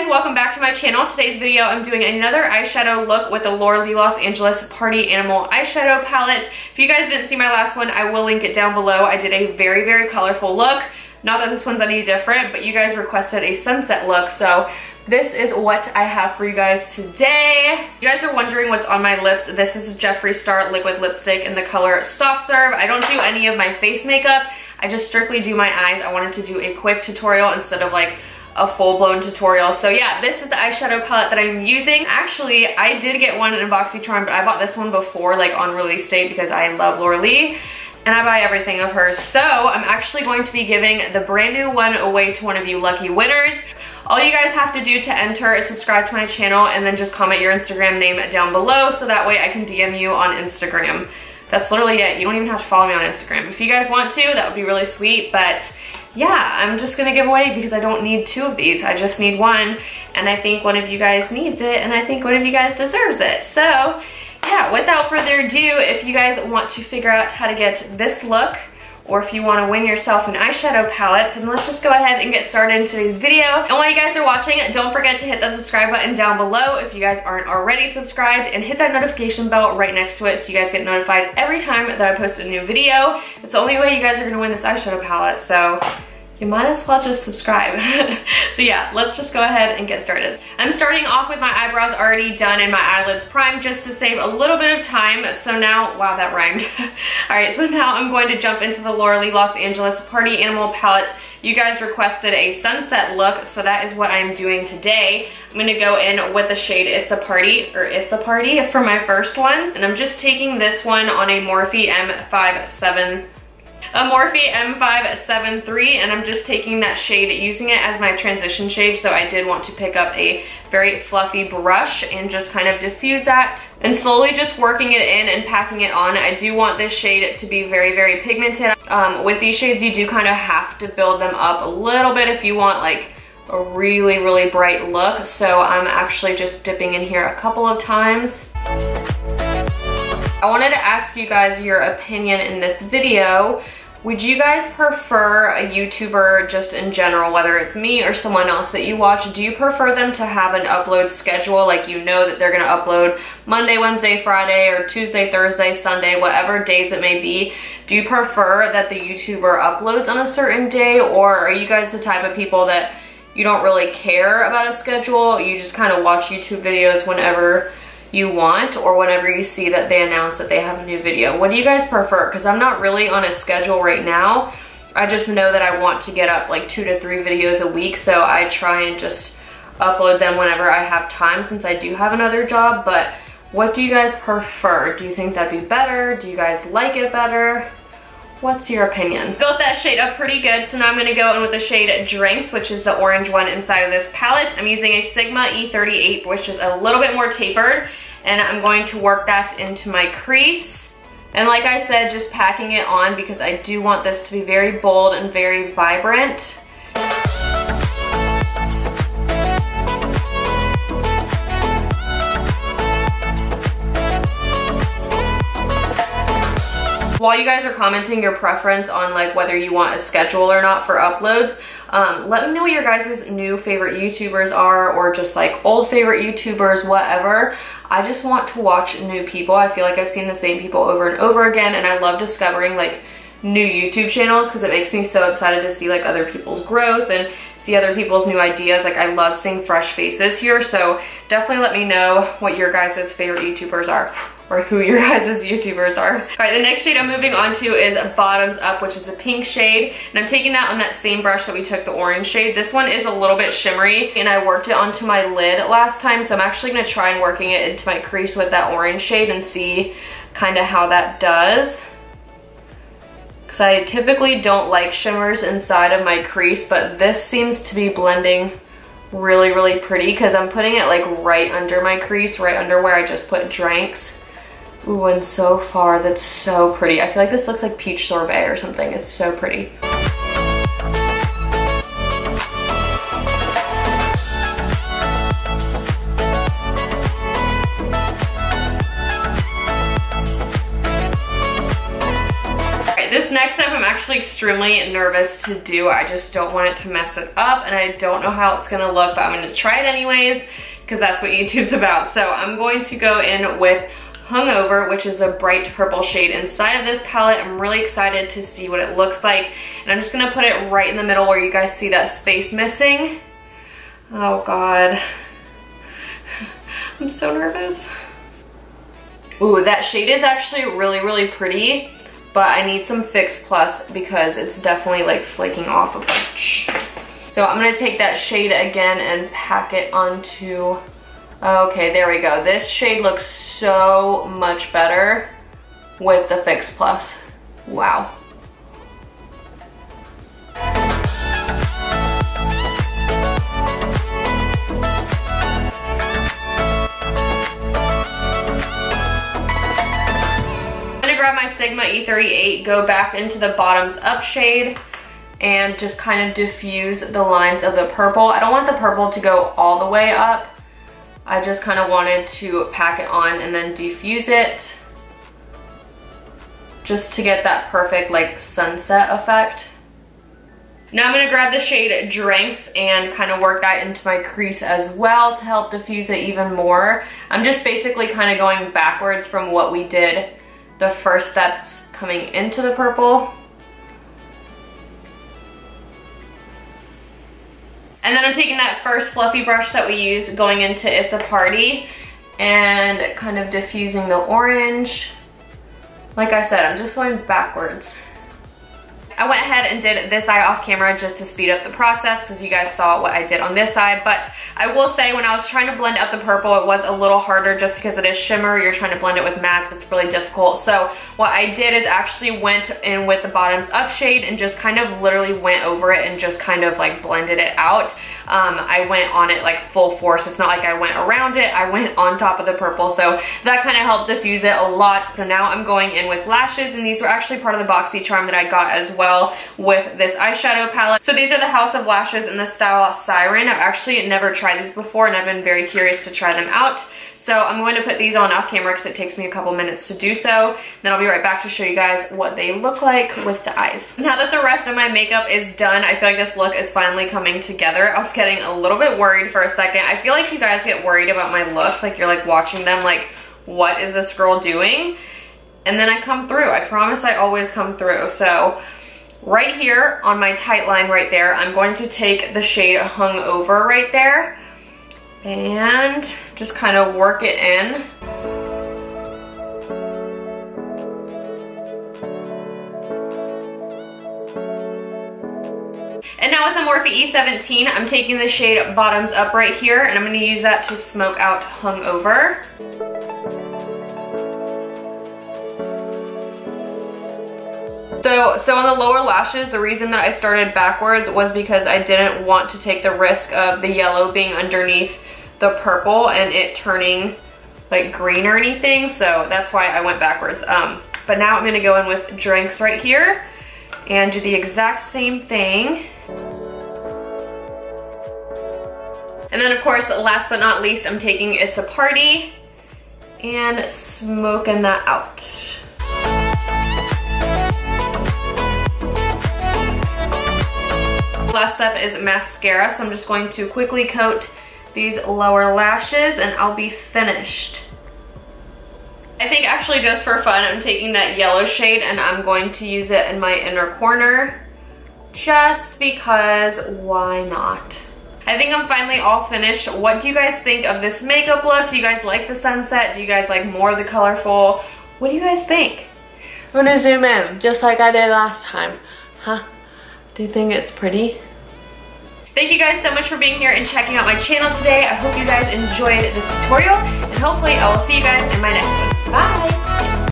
welcome back to my channel. Today's video I'm doing another eyeshadow look with the Laura Lee Los Angeles Party Animal eyeshadow palette. If you guys didn't see my last one, I will link it down below. I did a very colorful look. Not that this one's any different, but you guys requested a sunset look, so this is what I have for you guys today. You guys are wondering what's on my lips. This is Jeffree Star liquid lipstick in the color Soft Serve. I don't do any of my face makeup. I just strictly do my eyes. I wanted to do a quick tutorial instead of like a full-blown tutorial. So yeah, this is the eyeshadow palette that I'm using. Actually, I did get one in BoxyCharm, but I bought this one before, like on release date, because I love Laura Lee and I buy everything of hers. So I'm actually going to be giving the brand new one away to one of you lucky winners. All you guys have to do to enter is subscribe to my channel and then just comment your Instagram name down below so that way I can DM you on Instagram. That's literally it. You don't even have to follow me on Instagram. If you guys want to, that would be really sweet, but yeah, I'm just gonna give away because I don't need two of these. I just need one, and I think one of you guys needs it, and I think one of you guys deserves it. So yeah, without further ado, if you guys want to figure out how to get this look, or if you want to win yourself an eyeshadow palette, then let's just go ahead and get started in today's video. And while you guys are watching, don't forget to hit that subscribe button down below if you guys aren't already subscribed, and hit that notification bell right next to it so you guys get notified every time that I post a new video. It's the only way you guys are gonna win this eyeshadow palette, so you might as well just subscribe. So yeah, let's just go ahead and get started. I'm starting off with my eyebrows already done and my eyelids primed just to save a little bit of time. So now, wow, that rhymed. All right, so now I'm going to jump into the Laura Lee Los Angeles Party Animal palette. You guys requested a sunset look, so that is what I'm doing today. I'm gonna go in with the shade It's a Party for my first one. And I'm just taking this one on a Morphe M573, and I'm just taking that shade, using it as my transition shade, so I did want to pick up a very fluffy brush and just kind of diffuse that, and slowly just working it in and packing it on. I do want this shade to be very pigmented. With these shades, you do kind of have to build them up a little bit if you want like a really bright look, so I'm actually just dipping in here a couple of times. I wanted to ask you guys your opinion in this video. Would you guys prefer a YouTuber just in general, whether it's me or someone else that you watch, do you prefer them to have an upload schedule, like you know that they're gonna upload Monday, Wednesday, Friday, or Tuesday, Thursday, Sunday, whatever days it may be? Do you prefer that the YouTuber uploads on a certain day, or are you guys the type of people that you don't really care about a schedule, you just kind of watch YouTube videos whenever you want, or whenever you see that they announce that they have a new video? What do you guys prefer? Because I'm not really on a schedule right now. I just know that I want to get up like 2 to 3 videos a week, so I try and just upload them whenever I have time, since I do have another job. But what do you guys prefer? Do you think that'd be better? Do you guys like it better? What's your opinion? Built that shade up pretty good, so now I'm gonna go in with the shade Drinks, which is the orange one inside of this palette. I'm using a Sigma E38, which is a little bit more tapered, and I'm going to work that into my crease. And like I said, just packing it on because I do want this to be very bold and very vibrant. While you guys are commenting your preference on like whether you want a schedule or not for uploads, let me know what your guys' new favorite YouTubers are, or just like old favorite YouTubers, whatever. I just want to watch new people. I feel like I've seen the same people over and over again, and I love discovering like new YouTube channels because it makes me so excited to see like other people's growth and see other people's new ideas. Like I love seeing fresh faces here, so definitely let me know what your guys' favorite YouTubers are, or who your guys' YouTubers are. All right, the next shade I'm moving on to is Bottoms Up, which is a pink shade, and I'm taking that on that same brush that we took the orange shade. This one is a little bit shimmery, and I worked it onto my lid last time, so I'm actually gonna try and working it into my crease with that orange shade and see kind of how that does. Because I typically don't like shimmers inside of my crease, but this seems to be blending really pretty because I'm putting it like right under my crease, right under where I just put Drinks. Ooh, and so far that's so pretty. I feel like this looks like peach sorbet or something. It's so pretty. Alright, this next step I'm actually extremely nervous to do. I just don't want it to mess it up, and I don't know how it's gonna look, but I'm gonna try it anyways because that's what YouTube's about. So I'm going to go in with Hungover, which is a bright purple shade inside of this palette. I'm really excited to see what it looks like. And I'm just gonna put it right in the middle where you guys see that space missing. Oh God. I'm so nervous. Ooh, that shade is actually really, really pretty, but I need some Fix Plus because it's definitely like flaking off a bunch. So I'm gonna take that shade again and pack it onto, okay, there we go. This shade looks so much better with the Fix Plus. Wow. I'm gonna grab my Sigma E38, go back into the bottoms up shade, and just kind of diffuse the lines of the purple. I don't want the purple to go all the way up. I just kind of wanted to pack it on and then diffuse it just to get that perfect like sunset effect. Now I'm gonna grab the shade Drinks and kind of work that into my crease as well to help diffuse it even more. I'm just basically kind of going backwards from what we did the first steps coming into the purple. And then I'm taking that first fluffy brush that we used going into It's a Party and kind of diffusing the orange. Like I said, I'm just going backwards. I went ahead and did this eye off camera just to speed up the process because you guys saw what I did on this eye. But I will say when I was trying to blend out the purple, it was a little harder just because it is shimmer. You're trying to blend it with mattes. It's really difficult. So what I did is actually went in with the bottoms up shade and just kind of literally went over it and just kind of like blended it out. I went on it like full force. It's not like I went around it. I went on top of the purple. So that kind of helped diffuse it a lot. So now I'm going in with lashes, and these were actually part of the BoxyCharm that I got as well with this eyeshadow palette. So these are the House of Lashes in the style Siren. I've actually never tried these before, and I've been very curious to try them out. So I'm going to put these on off camera because it takes me a couple minutes to do so. Then I'll be right back to show you guys what they look like with the eyes. Now that the rest of my makeup is done, I feel like this look is finally coming together. I was getting a little bit worried for a second. I feel like you guys get worried about my looks, like you're like watching them like, what is this girl doing? And then I come through. I promise I always come through. So right here on my tight line right there, I'm going to take the shade Hungover right there and just kind of work it in. And now with the Morphe E17, I'm taking the shade Bottoms Up right here, and I'm going to use that to smoke out Hungover. So on the lower lashes, the reason that I started backwards was because I didn't want to take the risk of the yellow being underneath the purple and it turning like green or anything. So that's why I went backwards. But now I'm gonna go in with Drinks right here and do the exact same thing. And then of course, last but not least, I'm taking It's a Party and smoking that out. Last step is mascara, so I'm just going to quickly coat these lower lashes and I'll be finished. I think actually just for fun, I'm taking that yellow shade and I'm going to use it in my inner corner just because why not? I think I'm finally all finished. What do you guys think of this makeup look? Do you guys like the sunset? Do you guys like more of the colorful? What do you guys think? I'm gonna zoom in just like I did last time. Huh? Do you think it's pretty? Thank you guys so much for being here and checking out my channel today. I hope you guys enjoyed this tutorial, and hopefully I will see you guys in my next one. Bye!